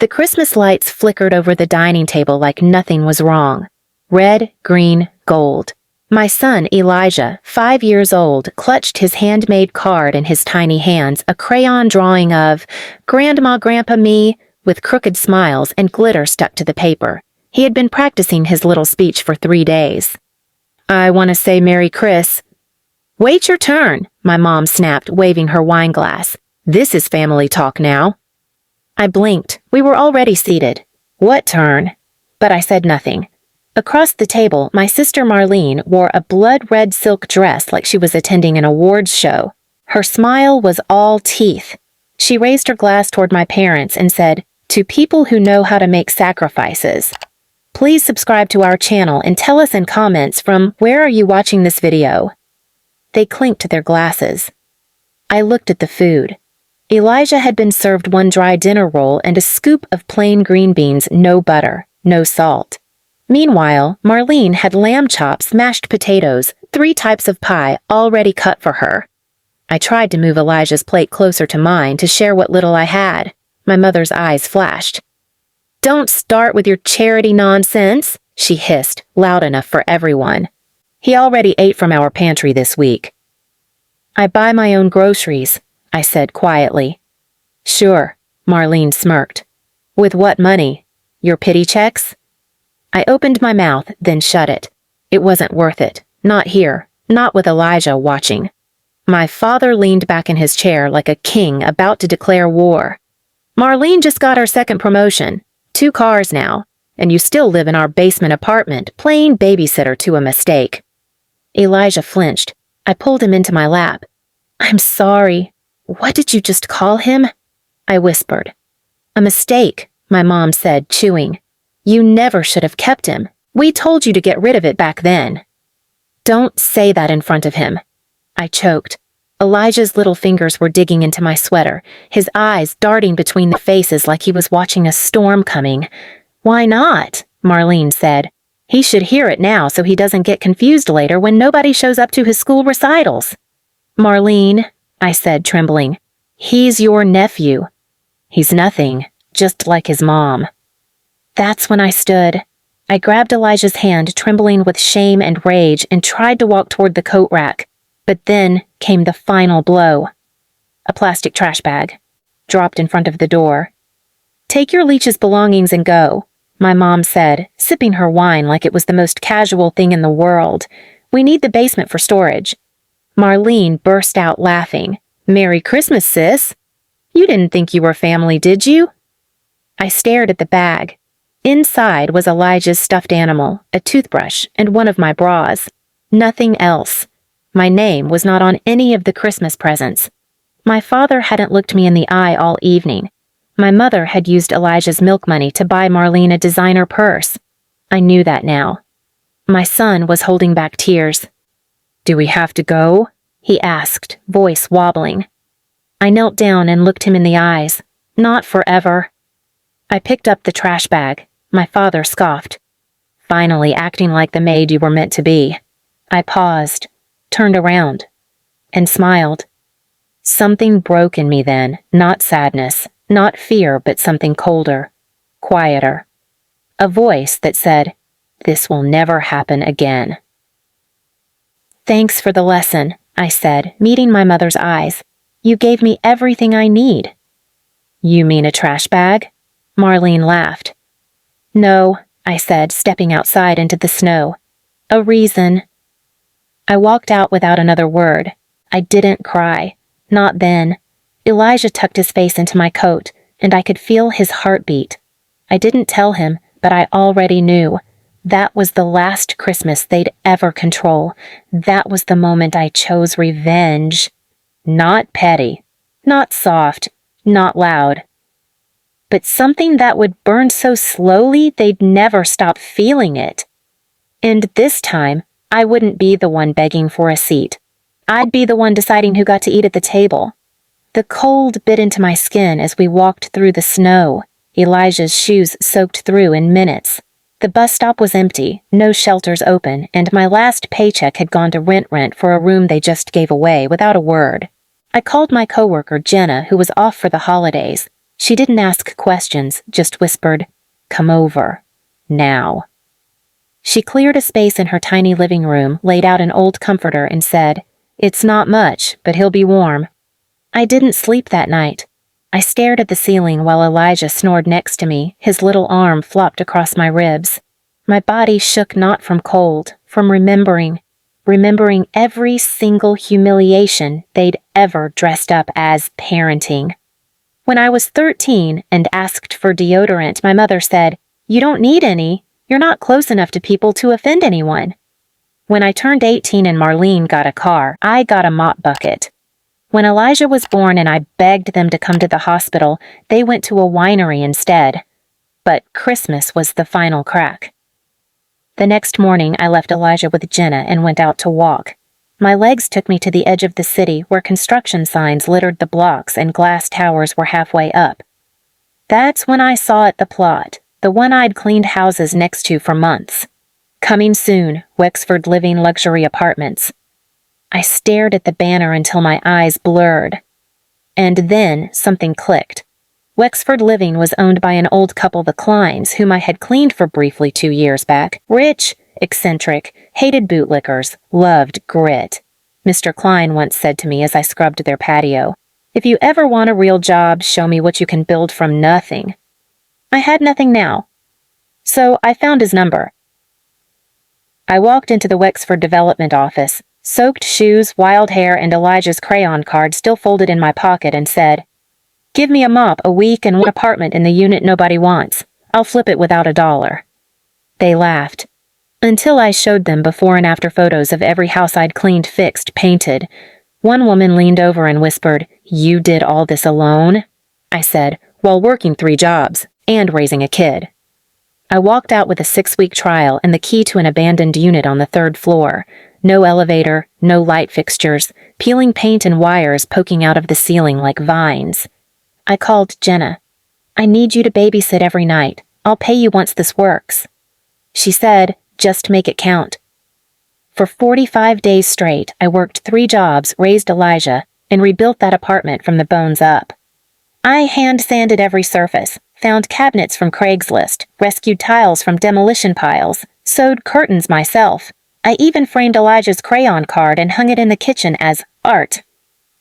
The Christmas lights flickered over the dining table like nothing was wrong. Red, green, gold. My son, Elijah, 5 years old, clutched his handmade card in his tiny hands, a crayon drawing of Grandma, Grandpa, me, with crooked smiles and glitter stuck to the paper. He had been practicing his little speech for 3 days. I want to say Merry Chris. Wait your turn, my mom snapped, waving her wine glass. This is family talk now. I blinked. We were already seated. What turn? But I said nothing. Across the table, my sister Marlene wore a blood-red silk dress like she was attending an awards show. Her smile was all teeth. She raised her glass toward my parents and said, "To people who know how to make sacrifices. Please subscribe to our channel and tell us in comments from where are you watching this video?" They clinked their glasses. I looked at the food. Elijah had been served one dry dinner roll and a scoop of plain green beans, no butter, no salt. Meanwhile, Marlene had lamb chops, mashed potatoes, 3 types of pie already cut for her. I tried to move Elijah's plate closer to mine to share what little I had. My mother's eyes flashed. "Don't start with your charity nonsense," she hissed, loud enough for everyone. "He already ate from our pantry this week." "I buy my own groceries," I said quietly. "Sure," Marlene smirked. "With what money? Your pity checks?" I opened my mouth, then shut it. It wasn't worth it. Not here. Not with Elijah watching. My father leaned back in his chair like a king about to declare war. "Marlene just got her second promotion. 2 cars now. And you still live in our basement apartment, playing babysitter to a mistake." Elijah flinched. I pulled him into my lap. "I'm sorry. What did you just call him?" I whispered. "A mistake," my mom said, chewing. "You never should have kept him. We told you to get rid of it back then." "Don't say that in front of him." I choked. Elijah's little fingers were digging into my sweater, his eyes darting between the faces like he was watching a storm coming. "Why not?" Marlene said. "He should hear it now so he doesn't get confused later when nobody shows up to his school recitals." "Marlene," I said, trembling, "he's your nephew." "He's nothing, just like his mom." That's when I stood. I grabbed Elijah's hand, trembling with shame and rage, and tried to walk toward the coat rack. But then came the final blow. A plastic trash bag, dropped in front of the door. "Take your Leech's belongings and go," my mom said, sipping her wine like it was the most casual thing in the world. "We need the basement for storage." Marlene burst out laughing. "Merry Christmas, sis. You didn't think you were family, did you?" I stared at the bag. Inside was Elijah's stuffed animal, a toothbrush, and one of my bras. Nothing else. My name was not on any of the Christmas presents. My father hadn't looked me in the eye all evening. My mother had used Elijah's milk money to buy Marlene a designer purse. I knew that now. My son was holding back tears. "Do we have to go?" he asked, voice wobbling. I knelt down and looked him in the eyes. "Not forever." I picked up the trash bag. My father scoffed. "Finally acting like the maid you were meant to be." I paused, turned around, and smiled. Something broke in me then, not sadness, not fear, but something colder, quieter. A voice that said, "This will never happen again." "Thanks for the lesson," I said, meeting my mother's eyes. "You gave me everything I need." "You mean a trash bag?" Marlene laughed. "No," I said, stepping outside into the snow. "A reason." I walked out without another word. I didn't cry. Not then. Elijah tucked his face into my coat, and I could feel his heartbeat. I didn't tell him, but I already knew. That was the last Christmas they'd ever control. That was the moment I chose revenge. Not petty. Not soft. Not loud. But something that would burn so slowly they'd never stop feeling it. And this time, I wouldn't be the one begging for a seat. I'd be the one deciding who got to eat at the table. The cold bit into my skin as we walked through the snow, Elijah's shoes soaked through in minutes. The bus stop was empty, no shelters open, and my last paycheck had gone to rent for a room they just gave away without a word. I called my coworker, Jenna, who was off for the holidays. She didn't ask questions, just whispered, "Come over. Now." She cleared a space in her tiny living room, laid out an old comforter, and said, "It's not much, but he'll be warm." I didn't sleep that night. I stared at the ceiling while Elijah snored next to me, his little arm flopped across my ribs. My body shook not from cold, from remembering every single humiliation they'd ever dressed up as parenting. When I was 13 and asked for deodorant, my mother said, "You don't need any. You're not close enough to people to offend anyone." When I turned 18 and Marlene got a car, I got a mop bucket. When Elijah was born and I begged them to come to the hospital, they went to a winery instead. But Christmas was the final crack. The next morning, I left Elijah with Jenna and went out to walk. My legs took me to the edge of the city where construction signs littered the blocks and glass towers were halfway up. That's when I saw the plot, the one I'd cleaned houses next to for months. Coming soon, Wexford Living Luxury Apartments. I stared at the banner until my eyes blurred. And then something clicked. Wexford Living was owned by an old couple, the Kleins, whom I had cleaned for briefly 2 years back. Rich, eccentric, hated bootlickers, loved grit. Mr. Klein once said to me as I scrubbed their patio, "If you ever want a real job, show me what you can build from nothing." I had nothing now. So I found his number. I walked into the Wexford development office, soaked shoes, wild hair, and Elijah's crayon card still folded in my pocket, and said, "Give me a mop, a week, and one apartment in the unit nobody wants. I'll flip it without $1." They laughed. Until I showed them before and after photos of every house I'd cleaned, fixed, painted. One woman leaned over and whispered, "You did all this alone?" I said, "While working 3 jobs and raising a kid." I walked out with a 6-week trial and the key to an abandoned unit on the 3rd floor. No elevator, no light fixtures, peeling paint and wires poking out of the ceiling like vines. I called Jenna. "I need you to babysit every night. I'll pay you once this works." She said, "Just make it count." For 45 days straight, I worked 3 jobs, raised Elijah, and rebuilt that apartment from the bones up. I hand-sanded every surface, found cabinets from Craigslist, rescued tiles from demolition piles, sewed curtains myself. I even framed Elijah's crayon card and hung it in the kitchen as art.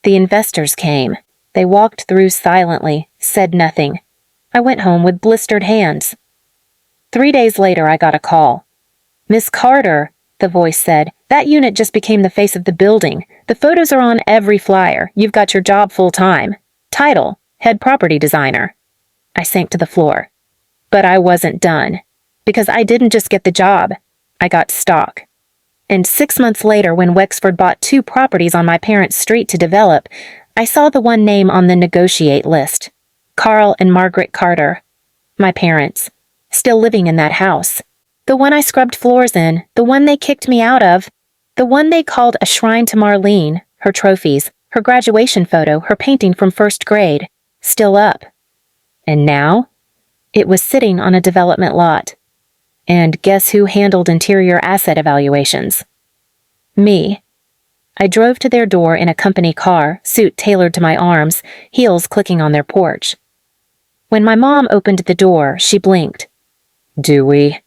The investors came. They walked through silently, said nothing. I went home with blistered hands. 3 days later, I got a call. "Miss Carter," the voice said, "that unit just became the face of the building. The photos are on every flyer. You've got your job full-time. Title, head property designer." I sank to the floor. But I wasn't done. Because I didn't just get the job. I got stock. And 6 months later, when Wexford bought 2 properties on my parents' street to develop, I saw the one name on the negotiate list. Carl and Margaret Carter. My parents. Still living in that house. The one I scrubbed floors in, the one they kicked me out of, the one they called a shrine to Marlene, her trophies, her graduation photo, her painting from 1st grade. Still up. And now? It was sitting on a development lot. And guess who handled interior asset evaluations? Me. I drove to their door in a company car, suit tailored to my arms, heels clicking on their porch. When my mom opened the door, she blinked. "Do we?"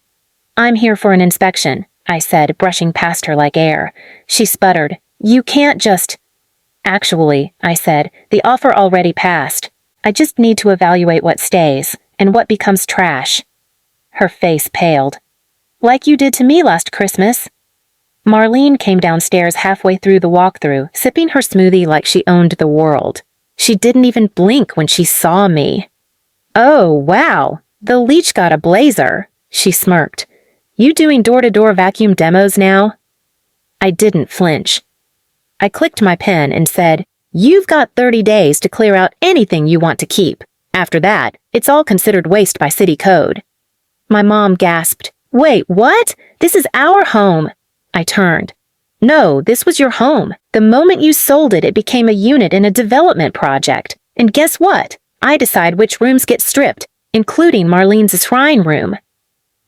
"I'm here for an inspection," I said, brushing past her like air. She sputtered, "You can't just—" "Actually," I said, "the offer already passed. I just need to evaluate what stays, and what becomes trash." Her face paled. "Like you did to me last Christmas." Marlene came downstairs halfway through the walkthrough, sipping her smoothie like she owned the world. She didn't even blink when she saw me. "Oh, wow, the Leech got a blazer," she smirked. "You doing door-to-door vacuum demos now?" I didn't flinch. I clicked my pen and said, "You've got 30 days to clear out anything you want to keep. After that, it's all considered waste by city code." My mom gasped, "Wait, what? This is our home." I turned. "No, this was your home. The moment you sold it, it became a unit in a development project. And guess what? I decide which rooms get stripped, including Marlene's shrine room."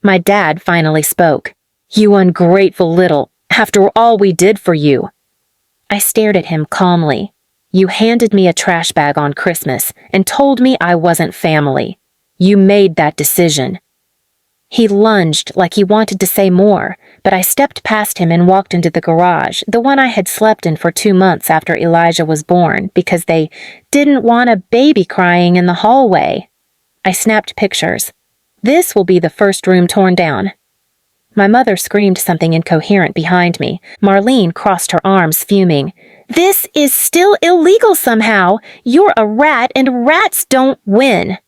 My dad finally spoke. "You ungrateful little, after all we did for you." I stared at him calmly. You handed me a trash bag on Christmas and told me I wasn't family. You made that decision." He lunged like he wanted to say more, but I stepped past him and walked into the garage, the one I had slept in for 2 months after Elijah was born, because they didn't want a baby crying in the hallway. I snapped pictures. "This will be the first room torn down." My mother screamed something incoherent behind me. Marlene crossed her arms, fuming. "This is still illegal somehow. You're a rat and rats don't win."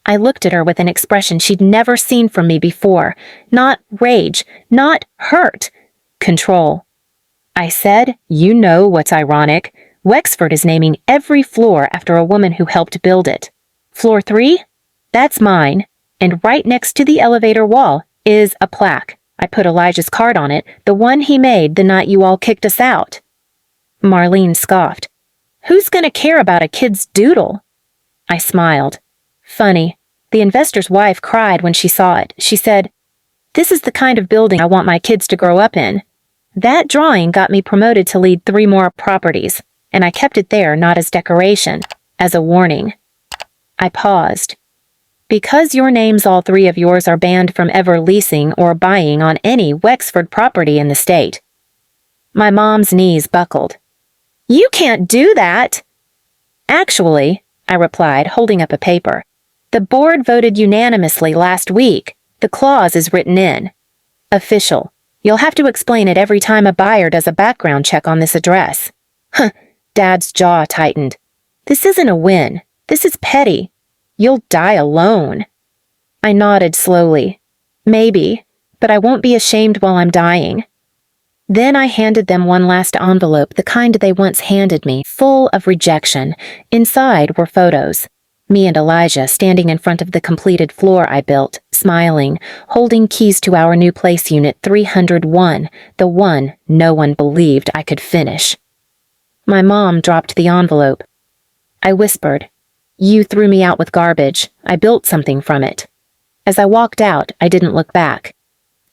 I looked at her with an expression she'd never seen from me before. Not rage, not hurt. Control. I said, "You know what's ironic? Wexford is naming every floor after a woman who helped build it. Floor 3? That's mine. And right next to the elevator wall is a plaque. I put Elijah's card on it, the one he made the night you all kicked us out." Marlene scoffed. "Who's gonna care about a kid's doodle?" I smiled. Funny. The investor's wife cried when she saw it. She said, "This is the kind of building I want my kids to grow up in." That drawing got me promoted to lead 3 more properties, and I kept it there not as decoration, as a warning. I paused. "Because your names, all 3 of yours, are banned from ever leasing or buying on any Wexford property in the state." My mom's knees buckled. "You can't do that." "Actually," I replied, holding up a paper, "the board voted unanimously last week. The clause is written in. Official. You'll have to explain it every time a buyer does a background check on this address." Huh, Dad's jaw tightened. "This isn't a win. This is petty. You'll die alone." I nodded slowly. "Maybe, but I won't be ashamed while I'm dying." Then I handed them one last envelope, the kind they once handed me, full of rejection. Inside were photos. Me and Elijah standing in front of the completed floor I built, smiling, holding keys to our new place unit 301, the one no one believed I could finish. My mom dropped the envelope. I whispered, "You threw me out with garbage. I built something from it." As I walked out, I didn't look back.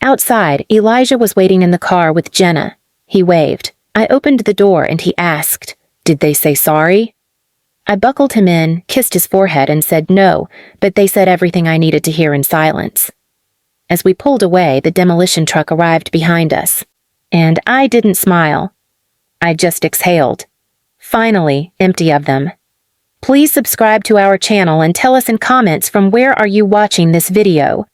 Outside, Elijah was waiting in the car with Jenna. He waved. I opened the door and he asked, "Did they say sorry?" I buckled him in, kissed his forehead, and said no, but they said everything I needed to hear in silence. As we pulled away, the demolition truck arrived behind us. And I didn't smile. I just exhaled. Finally, empty of them. Please subscribe to our channel and tell us in comments from where are you watching this video.